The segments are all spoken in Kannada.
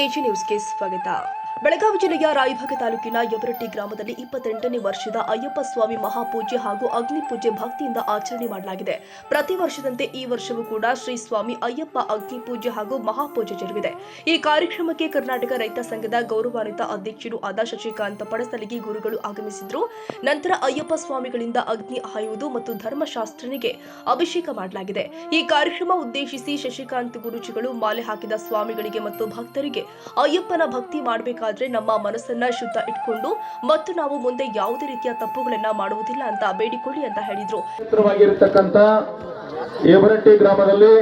ಎಜಿ ನ್ಯೂಸ್ಗೆ ಸ್ವಾಗತ. ಬೆಳಗಾವಿ ಜಿಲ್ಲೆಯ ರಾಯಭಾಗ ತಾಲೂಕಿನ ಯಬರಟ್ಟಿ ಗ್ರಾಮದಲ್ಲಿ 28ನೇ ವರ್ಷದ ಅಯ್ಯಪ್ಪ ಸ್ವಾಮಿ ಮಹಾಪೂಜೆ ಹಾಗೂ ಅಗ್ನಿಪೂಜೆ ಭಕ್ತಿಯಿಂದ ಆಚರಣೆ ಮಾಡಲಾಗಿದೆ. ಪ್ರತಿ ವರ್ಷದಂತೆ ಈ ವರ್ಷವೂ ಕೂಡ ಶ್ರೀ ಸ್ವಾಮಿ ಅಯ್ಯಪ್ಪ ಅಗ್ನಿಪೂಜೆ ಹಾಗೂ ಮಹಾಪೂಜೆ ಜರುಗಿದೆ. ಈ ಕಾರ್ಯಕ್ರಮಕ್ಕೆ ಕರ್ನಾಟಕ ರೈತ ಸಂಘದ ಗೌರವಾನ್ವಿತ ಅಧ್ಯಕ್ಷರು ಆದ ಶಶಿಕಾಂತ ಪಡಸಲಿಗಿ ಗುರುಗಳು ಆಗಮಿಸಿದ್ರು. ನಂತರ ಅಯ್ಯಪ್ಪ ಸ್ವಾಮಿಗಳಿಂದ ಅಗ್ನಿ ಹಾಯುವುದು ಮತ್ತು ಧರ್ಮಶಾಸ್ತ್ರನಿಗೆ ಅಭಿಷೇಕ ಮಾಡಲಾಗಿದೆ. ಈ ಕಾರ್ಯಕ್ರಮ ಉದ್ದೇಶಿಸಿ ಶಶಿಕಾಂತ್ ಗುರುಜಿಗಳು ಮಾಲೆ ಹಾಕಿದ ಸ್ವಾಮಿಗಳಿಗೆ ಮತ್ತು ಭಕ್ತರಿಗೆ ಅಯ್ಯಪ್ಪನ ಭಕ್ತಿ ಮಾಡಬೇಕಾದ್ರೆ ನಮ್ಮ ಮನಸ್ಸನ್ನ ಶುದ್ಧ ಇಟ್ಕೊಂಡು ಮತ್ತು ನಾವು ಮುಂದೆ ಯಾವುದೇ ರೀತಿಯ ತಪ್ಪುಗಳನ್ನ ಮಾಡುವುದಿಲ್ಲ ಅಂತ ಬೇಡಿಕೊಳ್ಳಿ ಅಂತ ಹೇಳಿದ್ರು. ಯಬರಟ್ಟಿ ಗ್ರಾಮದಲ್ಲಿ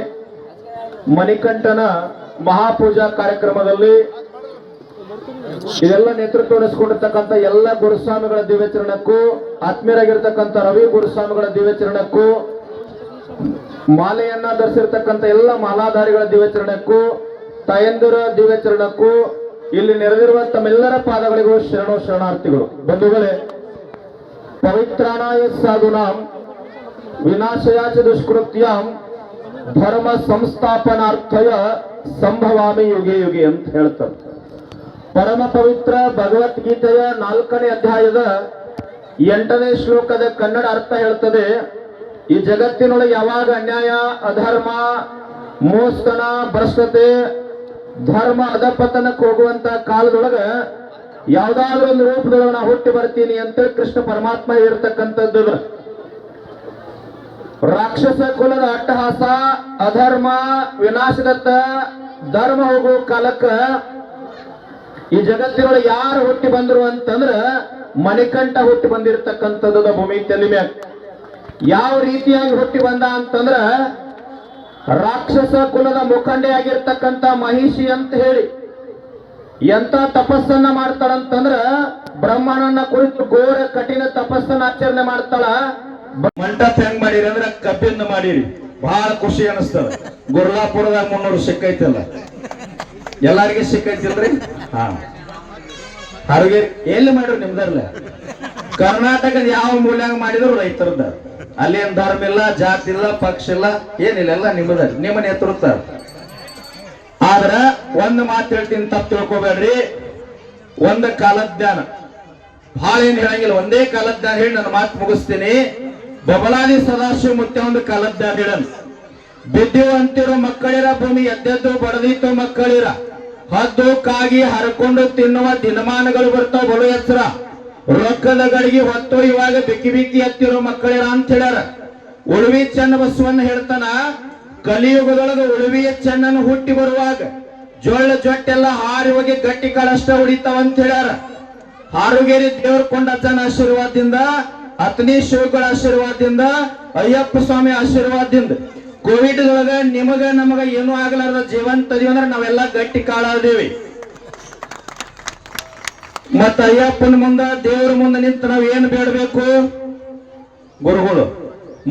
ಮಣಿಕಂಠನ ಮಹಾಪೂಜಾ ಕಾರ್ಯಕ್ರಮದಲ್ಲಿ ಇದೆಲ್ಲ ನೇತೃತ್ವ ವಹಿಸಿಕೊಂಡಿರ್ತಕ್ಕಂಥ ಎಲ್ಲ ಗುರುಸ್ವಾಮಿಗಳ ದಿವ್ಯಚರಣಕ್ಕೂ, ಆತ್ಮೀಯರಾಗಿರ್ತಕ್ಕಂಥ ರವಿ ಗುರುಸ್ವಾಮಿಗಳ ದಿವ್ಯಚರಣಕ್ಕೂ, ಮಾಲೆಯನ್ನ ಧರಿಸಿರ್ತಕ್ಕಂಥ ಎಲ್ಲ ಮಾಲಾಧಾರಿಗಳ ದಿವ್ಯಚರಣಕ್ಕೂ, ತಾಯಂದಿರ ದಿವ್ಯಚರಣಕ್ಕೂ, ಇಲ್ಲಿ ನೆರೆದಿರುವ ತಮ್ಮೆಲ್ಲರ ಪಾದಗಳಿಗೂ ಶರಣಾರ್ಥಿಗಳು. ಬಂಧುಗಳೇ, ಪವಿತ್ರಾನಾಯ ಸಾಧುನಾಂ ವಿನಾಶಯಾಚ ದುಷ್ಕೃತ್ಯಾಂ ಧರ್ಮ ಸಂಸ್ಥಾಪನಾರ್ಥಯ ಸಂಭವಾಮಿ ಯುಗೆ ಯುಗೆ ಅಂತ ಹೇಳ್ತಾರೆ. ಪರಮ ಪವಿತ್ರ ಭಗವದ್ಗೀತೆಯ 4ನೇ ಅಧ್ಯಾಯದ 8ನೇ ಶ್ಲೋಕದ ಕನ್ನಡ ಅರ್ಥ ಹೇಳ್ತದೆ, ಈ ಜಗತ್ತಿನೊಳಗೆ ಯಾವಾಗ ಅನ್ಯಾಯ, ಅಧರ್ಮ, ಮೋಸ್ತನ, ಭ್ರಷ್ಟತೆ, ಧರ್ಮ ಅಧಪತನಕ್ಕೆ ಹೋಗುವಂತ ಕಾಲದೊಳಗ ಯಾವ್ದಾದ್ರೂ ಒಂದು ರೂಪದೊಳಗೆ ನಾ ಹುಟ್ಟಿ ಬರ್ತೀನಿ ಅಂತೇಳಿ ಕೃಷ್ಣ ಪರಮಾತ್ಮ ಹೇಳಿರ್ತಕ್ಕಂಥದ್ದು. ರಾಕ್ಷಸ ಕುಲದ ಅಟ್ಟಹಾಸ, ಅಧರ್ಮ ವಿನಾಶದತ್ತ ಧರ್ಮ ಹೋಗುವ ಕಾಲಕ್ಕ ಈ ಜಗತ್ತಿನೊಳಗೆ ಯಾರು ಹುಟ್ಟಿ ಬಂದ್ರು ಅಂತಂದ್ರ ಮಣಿಕಂಠ ಹುಟ್ಟಿ ಬಂದಿರತಕ್ಕಂಥದ್ದು ಭೂಮಿ ತಲೆ ಮ್ಯಾಗ. ಯಾವ ರೀತಿಯಾಗಿ ಹುಟ್ಟಿ ಬಂದ ಅಂತಂದ್ರ ರಾಕ್ಷಸ ಕುಲದ ಮುಖಂಡೆಯಾಗಿರ್ತಕ್ಕಂಥ ಮಹಿಷಿ ಅಂತ ಹೇಳಿ ಎಂತ ತಪಸ್ಸನ್ನ ಮಾಡ್ತಾಳಂತಂದ್ರ ಬ್ರಹ್ಮನನ್ನ ಕುರಿತು ಘೋರ ಕಠಿಣ ತಪಸ್ಸನ್ನ ಆಚರಣೆ ಮಾಡ್ತಾಳ. ಮಂಟಪ ಹೆಂಗ್ ಮಾಡಿರಿ ಅಂದ್ರ ಕಬ್ಬಿಂದ ಮಾಡಿರಿ, ಬಹಳ ಖುಷಿ ಅನಿಸ್ತದ. ಗುರ್ಲಾಪುರದಾಗ 300 ಸಿಕ್ಕೈತಲ್ಲ, ಎಲ್ಲಾರಿಗೆ ಸಿಕ್ಕೈತಿಲ್ರಿ? ಹಾ, ಅವ್ರಿಗೆ ಎಲ್ಲಿ ಮಾಡ್ರಿ? ನಿಮ್ದರ್ಲ ಕರ್ನಾಟಕದ ಯಾವ ಮೂಲ್ಯಾಂಗ ಮಾಡಿದ್ರು ರೈತರದ. ಅಲ್ಲೇನ್ ಧರ್ಮ ಇಲ್ಲ, ಜಾತಿ ಇಲ್ಲ, ಪಕ್ಷ ಇಲ್ಲ, ಏನಿಲ್ಲ, ಎಲ್ಲ ನಿಮ್ಮದ, ನಿಮ್ಮ ನೇತೃತ್ವ. ಆದ್ರ ಒಂದು ಮಾತು ಹೇಳ್ತೀನಿ, ತಪ್ಪು ತಿಳ್ಕೊಬೇಡ್ರಿ. ಒಂದು ಕಾಲಜ್ಞಾನ ಬಹಳ ಏನ್ ಹೇಳಂಗಿಲ್ಲ, ಒಂದೇ ಕಾಲಜ್ಞಾನ ಹೇಳಿ ನನ್ನ ಮಾತು ಮುಗಿಸ್ತೀನಿ. ಬಬಲಾದಿ ಸದಾಶಿವ ಮುತ್ಯ ಒಂದು ಕಾಲಜ್ಞಾನ ಹೇಳನ್. ಬಿದ್ದೀವು ಅಂತಿರೋ ಮಕ್ಕಳಿರ, ಭೂಮಿ ಎದ್ದೆದ್ದು ಬಡದಿತ್ತು ಮಕ್ಕಳಿರ, ಹದ್ದು ಕಾಗಿ ಹರ್ಕೊಂಡು ತಿನ್ನುವ ದಿನಮಾನಗಳು ಬರ್ತಾವ ಬಲು ಎಚ್ಚರ, ರೊಕ್ಕದ ಗಡಿಗೆ ಹೊತ್ತು ಇವಾಗ ಬಿಕ್ಕಿ ಬಿಕ್ಕಿ ಎತ್ತಿರೋ ಮಕ್ಕಳಿರ ಅಂತ ಹೇಳ್ಯಾರ. ಉಳುವಿ ಚೆನ್ನ ಬಸವನ್ನ ಹೇಳ್ತಾನ, ಕಲಿಯುಗದೊಳಗ ಉಳುವಿಯ ಚೆನ್ನನ್ನು ಹುಟ್ಟಿ ಬರುವಾಗ ಜೊಳ್ಳ ಜೊಟ್ಟೆಲ್ಲ ಹಾರಿ ಹೋಗಿ ಗಟ್ಟಿ ಕಾಳಷ್ಟ ಹೊಡಿತಾವಂತ ಹೇಳ್ಯಾರ. ಹಾರುಗೇರಿ ದೇವ್ರ ಕೊಂಡಜ್ಜನ ಆಶೀರ್ವಾದದಿಂದ, ಅತನಿ ಶಿವಗಳ ಆಶೀರ್ವಾದದಿಂದ, ಅಯ್ಯಪ್ಪ ಸ್ವಾಮಿ ಆಶೀರ್ವಾದದಿಂದ ಕೋವಿಡ್ ಒಳಗ ನಿಮಗ ನಮಗ ಏನೂ ಆಗ್ಲಾರ್ದ ಜೀವಂತದೀವಿ ಅಂದ್ರೆ ನಾವೆಲ್ಲ ಗಟ್ಟಿ ಕಾಳಾದೇವಿ. ಮತ್ತ ಅಯ್ಯಪ್ಪನ ಮುಂದ, ದೇವ್ರ ಮುಂದೆ ನಿಂತು ನಾವ್ ಏನ್ ಬೇಡಬೇಕು? ಗುರುಗಳು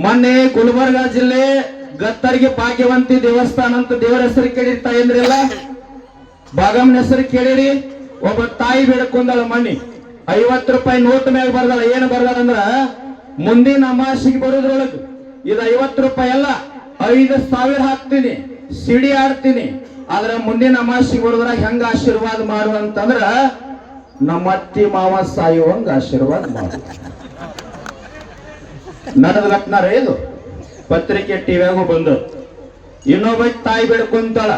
ಮೊನ್ನೆ ಗುಲ್ಬರ್ಗ ಜಿಲ್ಲೆ ಗತ್ತರಿಗೆ ಭಾಗ್ಯವಂತಿ ದೇವಸ್ಥಾನ ಅಂತ ದೇವರ ಹೆಸರು ಕೇಳಿರಿ ತಾಯಂದ್ರಿಲ್ಲ? ಭಾಗಮ್ಮನ ಹೆಸರು ಕೇಳಿರಿ? ಒಬ್ಬ ತಾಯಿ ಬೇಡ್ಕೊಂಡಳ ಮಣ್ಣಿ 50 ರೂಪಾಯಿ ನೋಟ್ ಮ್ಯಾಗ ಬರ್ದಾಳ. ಏನ್ ಬರ್ದಾಳ ಅಂದ್ರ, ಮುಂದಿನ ಅಮಾಸಿಗೆ ಬರೋದ್ರೊಳಗ ಇದು 50 ರೂಪಾಯಿ ಅಲ್ಲ, 5,000 ಹಾಕ್ತೀನಿ, ಸಿಡಿ ಆಡ್ತೀನಿ, ಆದ್ರ ಮುಂದಿನ ಅಮಾಸಿಗೆ ಬರೋದ್ರಾಗ ಹೆಂಗ ಆಶೀರ್ವಾದ ಮಾಡು ಅಂತಂದ್ರ ನಮ್ಮ ಅತ್ತಿ ಮಾವ ಸಾಯುವಂಗ ಆಶೀರ್ವಾದ ಮಾಡು. ನಡೆದ ಘಟನಾ ಇದು, ಪತ್ರಿಕೆ ಟಿವಿಯಾಗೂ ಬಂದು. ಇನ್ನೊಬ್ಬ ತಾಯಿ ಬೇಡ್ಕೊಂತಾಳ,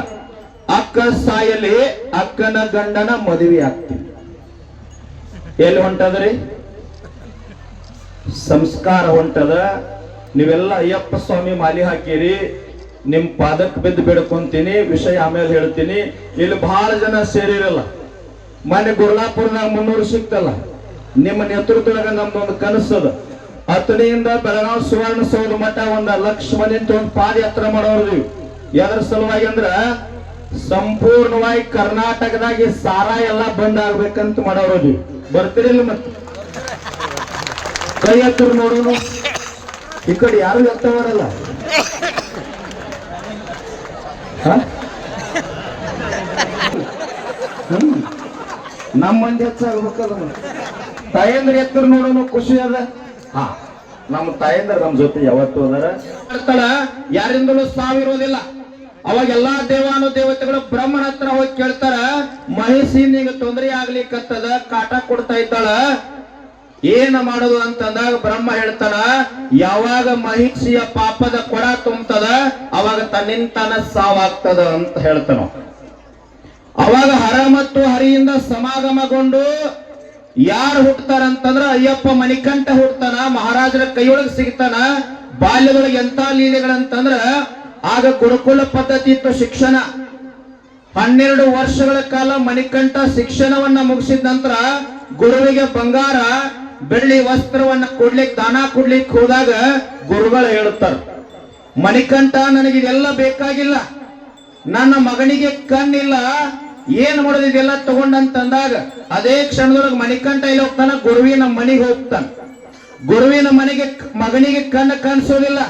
ಅಕ್ಕ ಸಾಯಲಿ, ಅಕ್ಕನ ಗಂಡನ ಮದುವೆ ಆಗ್ತೀನಿ. ಎಲ್ಲಿ ಹೊಂಟದ್ರಿ? ಸಂಸ್ಕಾರ ಹೊಂಟದ. ನೀವೆಲ್ಲ ಅಯ್ಯಪ್ಪ ಸ್ವಾಮಿ ಮಾಲಿ ಹಾಕಿರಿ, ನಿಮ್ ಪಾದಕ್ಕೆ ಬಿದ್ದು ಬೇಡ್ಕೊಂತೀನಿ. ವಿಷಯ ಆಮೇಲೆ ಹೇಳ್ತೀನಿ. ಇಲ್ಲಿ ಬಹಳ ಜನ ಸೇರಿರಲ್ಲ. ಮೊನ್ನೆ ಗುರ್ಲಾಪುರದಾಗ 300 ಸಿಕ್ತಲ್ಲ, ನಿಮ್ಮ ನೇತೃತ್ವದಾಗ ನಮ್ದೊಂದು ಕನಸದ. ಅತನಿಯಿಂದ ಬೆಳಗಾವಿ ಸುವರ್ಣಸೌಧ ಮಠ 1,00,000 ಮಂದಿ ಒಂದು ಪಾದಯಾತ್ರೆ ಮಾಡೋರು. ಎದ್ರ ಸಲುವಾಗಿ ಅಂದ್ರ ಸಂಪೂರ್ಣವಾಗಿ ಕರ್ನಾಟಕದಾಗಿ ಸಾರಾ ಎಲ್ಲ ಬಂದ್ ಆಗ್ಬೇಕಂತ ಮಾಡೋರು. ಬರ್ತಿರಿಲ್ಲ? ಮತ್ತೆ ಕೈ ಹತ್ರ ನೋಡೋನು. ಈ ಕಡೆ ಯಾರು ಎತ್ತವರಲ್ಲ. ನಮ್ಮ ಮಂದಿ ಹೆಚ್ಚಾಗ್ಬೇಕಲ್ಲ. ತಾಯಂದ್ರ ಎತ್ತರ ನೋಡೋನು ಖುಷಿ ಅದ. ಹಾ, ನಮ್ಮ ತಾಯಂದ್ರ ನಮ್ ಜೊತೆ ಯಾವತ್ತು ಅದಾರ. ಯಾರಿಂದಲೂ ಸಾವಿರೋದಿಲ್ಲ. ಅವಾಗ ಎಲ್ಲಾ ದೇವಾನು ದೇವತೆಗಳು ಬ್ರಹ್ಮನ ಹತ್ರ ಹೋಗಿ ಕೇಳ್ತಾರ, ಮಹಿಷಿನ ಈಗ ತೊಂದರೆ ಆಗ್ಲಿಕ್ಕತ್ತದ, ಕಾಟ ಕೊಡ್ತಾ ಇದ್ದಾಳ, ಏನ ಮಾಡೋದು ಅಂತಂದಾಗ ಬ್ರಹ್ಮ ಹೇಳ್ತಾನ, ಯಾವಾಗ ಮಹಿಷಿಯ ಪಾಪದ ಕೊಡ ತುಂಬತದ ಅವಾಗ ತನ್ನಿಂತಾನ ಸಾವಾಗ್ತದ ಅಂತ ಹೇಳ್ತಾನ. ಅವಾಗ ಹರ ಮತ್ತು ಹರಿಯಿಂದ ಸಮಾಗಮಗೊಂಡು ಯಾರು ಹುಟ್ಟತಾರಂತಂದ್ರ ಅಯ್ಯಪ್ಪ ಮಣಿಕಂಠ ಹುಟ್ಟತಾನ, ಮಹಾರಾಜರ ಕೈಯೊಳಗೆ ಸಿಗ್ತಾನ. ಬಾಲ್ಯದೊಳಗೆ ಎಂತ ಲೀಲೆಗಳಂತಂದ್ರ ಆಗ ಗುರುಕುಲ ಪದ್ಧತಿ ಇತ್ತು, ಶಿಕ್ಷಣ. 12 ವರ್ಷಗಳ ಕಾಲ ಮಣಿಕಂಠ ಶಿಕ್ಷಣವನ್ನ ಮುಗಿಸಿದ ನಂತರ ಗುರುವಿಗೆ ಬಂಗಾರ ಬೆಳ್ಳಿ ವಸ್ತ್ರವನ್ನ ಕೊಡ್ಲಿಕ್ಕೆ ದಾನ ಕೊಡ್ಲಿಕ್ಕೆ ಹೋದಾಗ ಗುರುಗಳು ಹೇಳುತ್ತಾರೆ, ಮಣಿಕಂಠ ನನಗಿದೆಲ್ಲ ಬೇಕಾಗಿಲ್ಲ, ನನ್ನ ಮಗನಿಗೆ ಕಣ್ಣಿಲ್ಲ, ಏನ್ ಮಾಡೋದು ಇದೆಲ್ಲ ತಗೊಂಡಂತಂದಾಗ ಅದೇ ಕ್ಷಣದೊಳಗೆ ಮಣಿಕಂಠ ಇಲ್ಲಿ ಹೋಗ್ತಾನ, ಗುರುವಿನ ಮನೆಗೆ ಹೋಗ್ತಾನ. ಗುರುವಿನ ಮನೆಗೆ ಮಗನಿಗೆ ಕಣ್ಣು ಕಾಣಿಸೋದಿಲ್ಲ,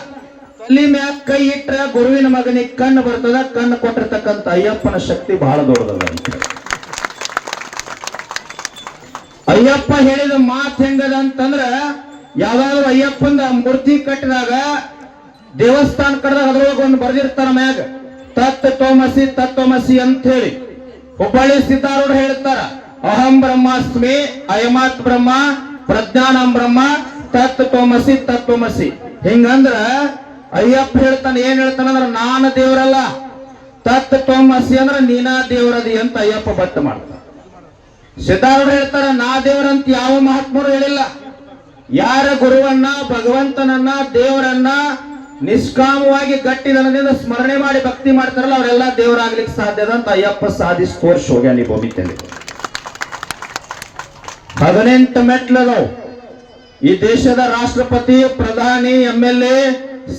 ಅಲ್ಲಿ ಮ್ಯಾಗ ಕೈ ಇಟ್ರ ಗುರುವಿನ ಮಗನಿಗೆ ಕಣ್ಣು ಬರ್ತದ. ಕಣ್ಣು ಕೊಟ್ಟಿರ್ತಕ್ಕಂಥ ಅಯ್ಯಪ್ಪನ ಶಕ್ತಿ ಬಹಳ ದೊಡ್ಡದಲ್ಲ. ಅಯ್ಯಪ್ಪ ಹೇಳಿದ ಮಾತು ಹೆಂಗದ ಅಂತಂದ್ರ, ಯಾವ್ದಾದ್ರು ಅಯ್ಯಪ್ಪಂದ ಮೂರ್ತಿ ಕಟ್ಟಿದಾಗ ದೇವಸ್ಥಾನ ಕಟ್ಟದಾಗ ಅದ್ರೊಳಗೆ ಒಂದು ಬರೆದಿರ್ತಾರ ಮ್ಯಾಗ, ತತ್ವಮಸಿ ತತ್ವಮಸಿ ಅಂತ ಹೇಳಿ. ಹುಬ್ಬಳ್ಳಿ ಸಿದ್ಧಾರೂಢ ಹೇಳ್ತಾರ, ಅಹಂ ಬ್ರಹ್ಮಾಸ್ಮಿ ಅಯಮಾತ್ ಬ್ರಹ್ಮ ಪ್ರಜ್ಞಾನಂ ಬ್ರಹ್ಮ ತತ್ವಮಸಿ ತತ್ವಮಸಿ. ಹಿಂಗಂದ್ರ ಅಯ್ಯಪ್ಪ ಹೇಳ್ತಾನೆ, ಏನ್ ಹೇಳ್ತಾನಂದ್ರ ನಾನು ದೇವರಲ್ಲ, ತತ್ವಮಸಿ ಅಂದ್ರ ನೀನಾ ದೇವರದಿ ಅಂತ ಅಯ್ಯಪ್ಪ ಬತ್ತ ಮಾಡ್ತಾನ. ಸಿದ್ಧಾರೂಢ ಹೇಳ್ತಾರ, ನಾ ದೇವರಂತ ಯಾವ ಮಹಾತ್ಮರು ಹೇಳಿಲ್ಲ. ಯಾರ ಗುರುವನ್ನ, ಭಗವಂತನನ್ನ, ದೇವರನ್ನ ನಿಷ್ಕಾಮವಾಗಿ ಗಟ್ಟಿದನದಿಂದ ಸ್ಮರಣೆ ಮಾಡಿ ಭಕ್ತಿ ಮಾಡ್ತಾರಲ್ಲ ಅವರೆಲ್ಲ ದೇವರಾಗ್ಲಿಕ್ಕೆ ಸಾಧ್ಯದ ಅಂತ ಅಯ್ಯಪ್ಪ ಸಾಧಿಸಿ ತೋರ್ಸಿ ಹೋಗ್ಯಾನ ಈ ಭೂಮಿ ತಂದೆ. 18 ಮೆಟ್ಲದವು. ಈ ದೇಶದ ರಾಷ್ಟ್ರಪತಿ, ಪ್ರಧಾನಿ, MLA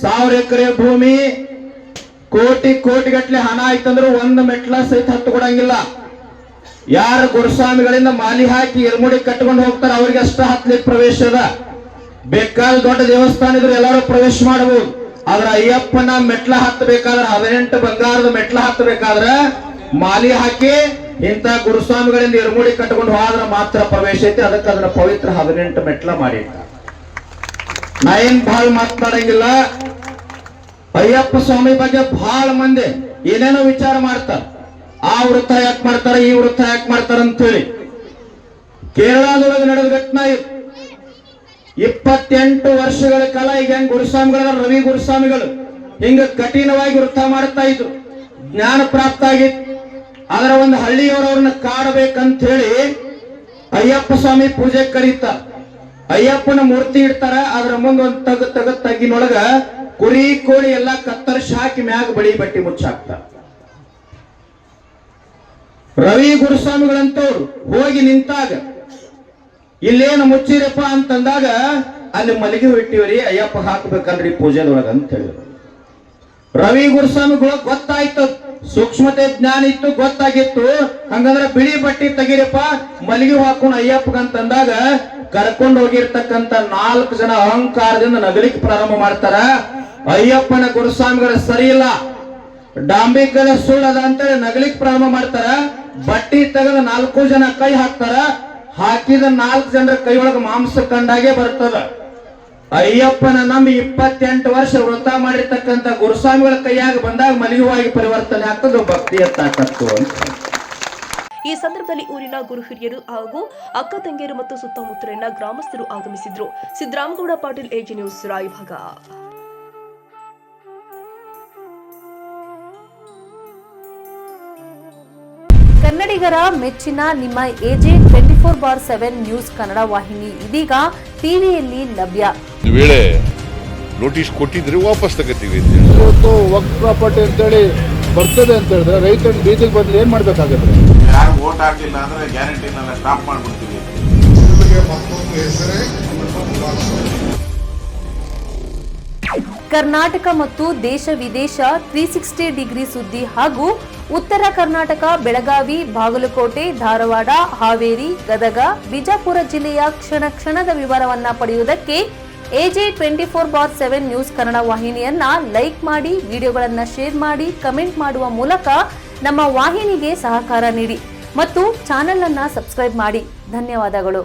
1000 ಎಕರೆ ಭೂಮಿ, ಕೋಟಿ ಗಟ್ಲೆ ಹಣ ಆಯ್ತಂದ್ರು ಒಂದು ಮೆಟ್ಲ ಸಹಿತ ಹತ್ತು ಕೊಡಂಗಿಲ್ಲ. ಯಾರ ಗುರುಸ್ವಾಮಿಗಳಿಂದ ಮಾಲಿ ಹಾಕಿ ಎಲ್ಮುಡಿ ಕಟ್ಕೊಂಡು ಹೋಗ್ತಾರ ಅವ್ರಿಗೆ ಅಷ್ಟ ಹತ್ಲಿಕ್ಕೆ ಪ್ರವೇಶ ಅದ. ಬೇಕಾದ ದೊಡ್ಡ ದೇವಸ್ಥಾನ ಇದ್ರೆ ಎಲ್ಲರೂ ಪ್ರವೇಶ ಮಾಡಬಹುದು. ಆದ್ರೆ ಅಯ್ಯಪ್ಪನ ಮೆಟ್ಲ ಹತ್ತಬೇಕಾದ್ರೆ 18 ಬಂಗಾರದ ಮೆಟ್ಲ ಹತ್ತಬೇಕಾದ್ರೆ ಮಾಲಿ ಹಾಕಿ ಇಂತ ಗುರುಸ್ವಾಮಿಗಳಿಂದ ಎಲ್ಮುಡಿ ಕಟ್ಕೊಂಡು ಹೋದ್ರ ಮಾತ್ರ ಪ್ರವೇಶ ಐತಿ. ಅದಕ್ಕೆ ಅದನ್ನ ಪವಿತ್ರ 18 ಮೆಟ್ಲ ಮಾಡಿ. ನಾ ಏನ್ ಬಹಳ ಮಾತನಾಡಂಗಿಲ್ಲ. ಅಯ್ಯಪ್ಪ ಸ್ವಾಮಿ ಬಗ್ಗೆ ಬಹಳ ಮಂದಿ ಏನೇನೋ ವಿಚಾರ ಮಾಡ್ತಾರ. ಆ ವೃತ್ತ ಯಾಕೆ ಮಾಡ್ತಾರ, ಈ ವೃತ್ತ ಯಾಕೆ ಮಾಡ್ತಾರ ಅಂತ ಹೇಳಿ. ಕೇರಳದೊಳಗೆ ನಡೆದ ಘಟನಾ ಇತ್ತು. 28 ವರ್ಷಗಳ ಕಾಲ ಈಗ ಹೆಂಗ್ ಗುರುಸ್ವಾಮಿಗಳ ರವಿ ಗುರುಸ್ವಾಮಿಗಳು ಹಿಂಗ ಕಠಿಣವಾಗಿ ವೃತ್ತ ಮಾಡ್ತಾ ಇದ್ರು. ಜ್ಞಾನ ಪ್ರಾಪ್ತ ಆಗಿತ್ತು. ಅದರ ಒಂದು ಹಳ್ಳಿಯವರವ್ರನ್ನ ಕಾಡಬೇಕಂತ ಹೇಳಿ ಅಯ್ಯಪ್ಪ ಸ್ವಾಮಿ ಪೂಜೆ ಕರೀತಾರ. ಅಯ್ಯಪ್ಪನ ಮೂರ್ತಿ ಇಡ್ತಾರ. ಅದ್ರ ಮುಂದೆ ಒಂದು ತಗ್ಗಿನೊಳಗ ಕುರಿ ಕೋಳಿ ಎಲ್ಲ ಕತ್ತರಿಸಿ ಹಾಕಿ ಮ್ಯಾಗ ಬಳಿ ಬಟ್ಟಿ ಮುಚ್ಚಾಕ್ತಾರ. ರವಿ ಗುರುಸ್ವಾಮಿಗಳಂತವ್ರು ಹೋಗಿ ನಿಂತಾಗ ಇಲ್ಲೇನು ಮುಚ್ಚಿರಪ್ಪ ಅಂತಂದಾಗ ಅಲ್ಲಿ ಮಲಗಿ ಬಿಟ್ಟಿವ್ರಿ, ಅಯ್ಯಪ್ಪ ಹಾಕ್ಬೇಕಲ್ರಿ ಪೂಜೆದೊಳಗ ಅಂತ ಹೇಳಿದ್ರು. ರವಿ ಗುರುಸ್ವಾಮಿಗಳು ಗೊತ್ತಾಯ್ತು, ಸೂಕ್ಷ್ಮತೆ ಜ್ಞಾನ ಇತ್ತು, ಗೊತ್ತಾಗಿತ್ತು. ಹಂಗಂದ್ರೆ ಬಿಳಿ ಬಟ್ಟಿ ತೆಗೀರಪ್ಪ ಮಲಗಿ ಹಾಕೊಂಡು ಅಯ್ಯಪ್ಪಗಂತಂದಾಗ ಕರ್ಕೊಂಡು ಹೋಗಿರ್ತಕ್ಕಂಥ 4 ಜನ ಅಹಂಕಾರದಿಂದ ನಗಲಿಕ್ಕೆ ಪ್ರಾರಂಭ ಮಾಡ್ತಾರ. ಅಯ್ಯಪ್ಪನ ಗುರುಸ್ವಾಮಿಗಳ ಸರಿ ಇಲ್ಲ, ಡಾಂಬಿಕದ ಸುಳ್ಳದ ಅಂತೇಳಿ ನಗಲಿಕ್ಕೆ ಪ್ರಾರಂಭ ಮಾಡ್ತಾರ. ಬಟ್ಟಿ ತೆಗೆದ 4 ಜನ ಕೈ ಹಾಕ್ತಾರ. ಹಾಕಿದ 4 ಜನರ ಕೈಯೊಳಗೆ ಮಾಂಸ ಕಂಡಾಗೆ ಬರ್ತದ. ಅಯ್ಯಪ್ಪನ ನಂಬಿ 28 ವರ್ಷ ವೃತ ಮಾಡಿರ್ತಕ್ಕಂಥ ಗುರುಸ್ವಾಮಿಗಳ ಕೈಯಾಗ ಬಂದಾಗ ಮಲಿಯುವಾಗಿ ಪರಿವರ್ತನೆ ಆಗ್ತದೆ, ಭಕ್ತಿಯ ತಾಕತ್ತು ಅಂತ. ಈ ಸಂದರ್ಭದಲ್ಲಿ ಊರಿನ ಗುರು ಹಿರಿಯರು ಹಾಗೂ ಅಕ್ಕ ತಂಗಿಯರು ಮತ್ತು ಸುತ್ತಮುತ್ತಲಿನ ಗ್ರಾಮಸ್ಥರು ಆಗಮಿಸಿದ್ರು. Siddaramagowda Patil, AG news, Raybag. ಕನ್ನಡಿಗರ ಮೆಚ್ಚಿನ ನಿಮ್ಮ AG 24/7 ನ್ಯೂಸ್ ಕನ್ನಡ ವಾಹಿನಿ ಇದೀಗ ಟಿವಿಯಲ್ಲಿ ಲಭ್ಯ. ವೇಳೆ ನೋಟಿಸ್ ಕೊಟ್ಟಿದ್ರೆ ವಾಪಸ್ ತಗೋತೀವಿ. ಇವತ್ತು ವಕ್ಫ್ ಪ್ರಾಪರ್ಟಿ ಅಂತೇಳಿ ಬರ್ತದೆ ಅಂತ ಹೇಳಿದ್ರೆ ರೈತರು ಬೀದಿಗೆ ಬದಲು ಏನ್ ಮಾಡ್ಬೇಕಾಗುತ್ತೆ? ಯಾರು ವೋಟ್ ಹಾಕಿಲ್ಲ ಅಂದ್ರೆ ಗ್ಯಾರಂಟಿನೆಲ್ಲ ಸ್ಟಾಪ್ ಮಾಡ್ಬಿಡ್ತೀವಿ. ಕರ್ನಾಟಕ ಮತ್ತು ದೇಶ ವಿದೇಶ 360 ಡಿಗ್ರಿ ಸುದ್ದಿ ಹಾಗೂ ಉತ್ತರ ಕರ್ನಾಟಕ, ಬೆಳಗಾವಿ, ಬಾಗಲಕೋಟೆ, ಧಾರವಾಡ, ಹಾವೇರಿ, ಗದಗ, ಬಿಜಾಪುರ ಜಿಲ್ಲೆಯ ಕ್ಷಣದ ವಿವರವನ್ನ ಪಡೆಯುವುದಕ್ಕೆ AG 24/7 ನ್ಯೂಸ್ ಕನ್ನಡ ವಾಹಿನಿಯನ್ನ ಲೈಕ್ ಮಾಡಿ, ವಿಡಿಯೋಗಳನ್ನ ಶೇರ್ ಮಾಡಿ, ಕಮೆಂಟ್ ಮಾಡುವ ಮೂಲಕ ನಮ್ಮ ವಾಹಿನಿಗೆ ಸಹಕಾರ ನೀಡಿ ಮತ್ತು ಚಾನೆಲ್ ಅನ್ನ ಸಬ್ಸ್ಕ್ರೈಬ್ ಮಾಡಿ. ಧನ್ಯವಾದಗಳು.